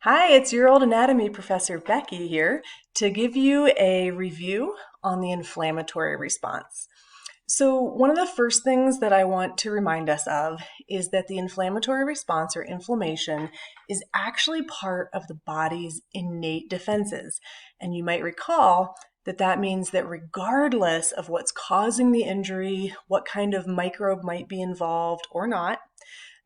Hi, it's your old anatomy professor Becky here to give you a review on the inflammatory response. So, one of the first things that I want to remind us of is that the inflammatory response or inflammation is actually part of the body's innate defenses. And you might recall that that means that regardless of what's causing the injury, what kind of microbe might be involved or not,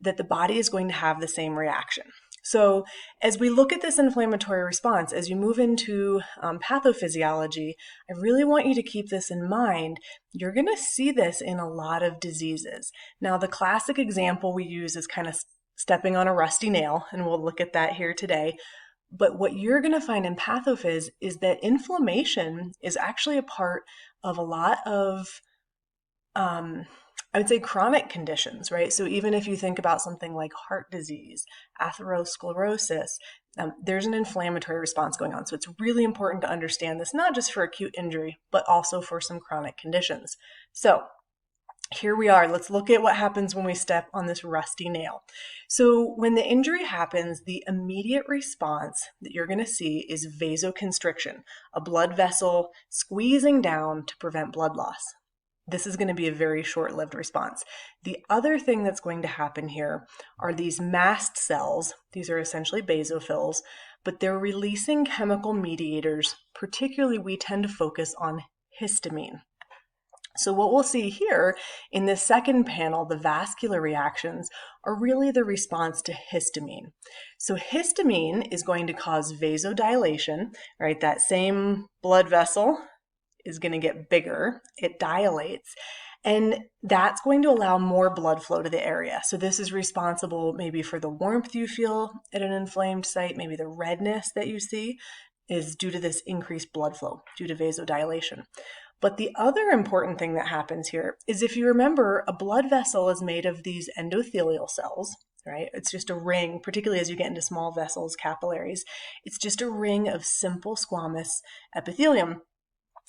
that the body is going to have the same reaction. So, as we look at this inflammatory response, as you move into pathophysiology, I really want you to keep this in mind. You're going to see this in a lot of diseases. Now, the classic example we use is kind of stepping on a rusty nail, and we'll look at that here today. But what you're going to find in pathophys is that inflammation is actually a part of a lot of I would say chronic conditions, right? So even if you think about something like heart disease, atherosclerosis, there's an inflammatory response going on. So it's really important to understand this, not just for acute injury, but also for some chronic conditions. So here we are. Let's look at what happens when we step on this rusty nail. So when the injury happens, the immediate response that you're going to see is vasoconstriction, a blood vessel squeezing down to prevent blood loss. This is going to be a very short-lived response. The other thing that's going to happen here are these mast cells. These are essentially basophils, but they're releasing chemical mediators. Particularly, we tend to focus on histamine. So what we'll see here in this second panel, the vascular reactions, are really the response to histamine. So histamine is going to cause vasodilation, right? That same blood vessel is going to get bigger, it dilates, and that's going to allow more blood flow to the area. So this is responsible maybe for the warmth you feel at an inflamed site, maybe the redness that you see is due to this increased blood flow due to vasodilation. But the other important thing that happens here is if you remember, a blood vessel is made of these endothelial cells, right? It's just a ring, particularly as you get into small vessels, capillaries. It's just a ring of simple squamous epithelium.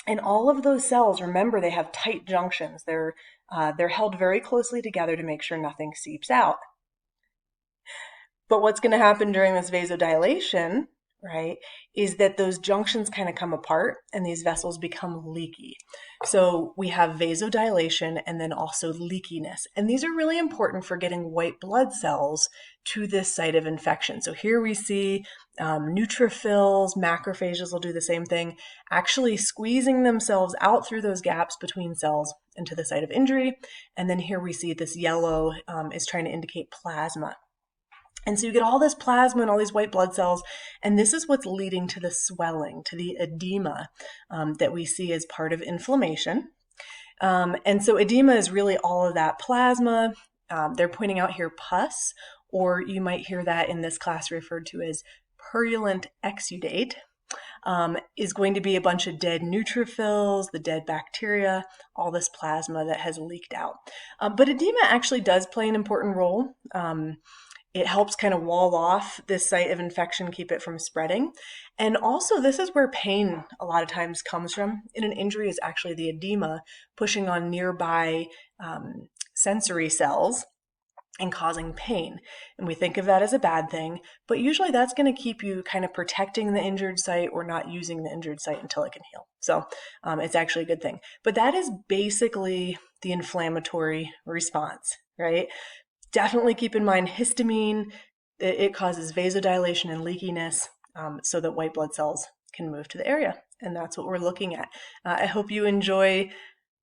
And all of those cells, remember, they have tight junctions. They're held very closely together to make sure nothing seeps out. But what's going to happen during this vasodilation, right, is that those junctions kind of come apart and these vessels become leaky. So we have vasodilation and then also leakiness. And these are really important for getting white blood cells to this site of infection. So here we see neutrophils, macrophages will do the same thing, actually squeezing themselves out through those gaps between cells into the site of injury. And then here we see this yellow is trying to indicate plasma. And so you get all this plasma and all these white blood cells, and this is what's leading to the swelling, to the edema that we see as part of inflammation. And so edema is really all of that plasma. They're pointing out here pus, or you might hear that in this class referred to as purulent exudate, is going to be a bunch of dead neutrophils, the dead bacteria, all this plasma that has leaked out. But edema actually does play an important role. It helps kind of wall off this site of infection, keep it from spreading. And also, this is where pain a lot of times comes from. In an injury is actually the edema pushing on nearby sensory cells and causing pain. And we think of that as a bad thing, but usually that's going to keep you kind of protecting the injured site or not using the injured site until it can heal. So it's actually a good thing. But that is basically the inflammatory response, right? Definitely keep in mind histamine, it causes vasodilation and leakiness so that white blood cells can move to the area. And that's what we're looking at. I hope you enjoy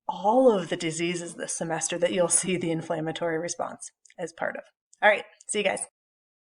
all of the diseases this semester that you'll see the inflammatory response as part of. All right, see you guys.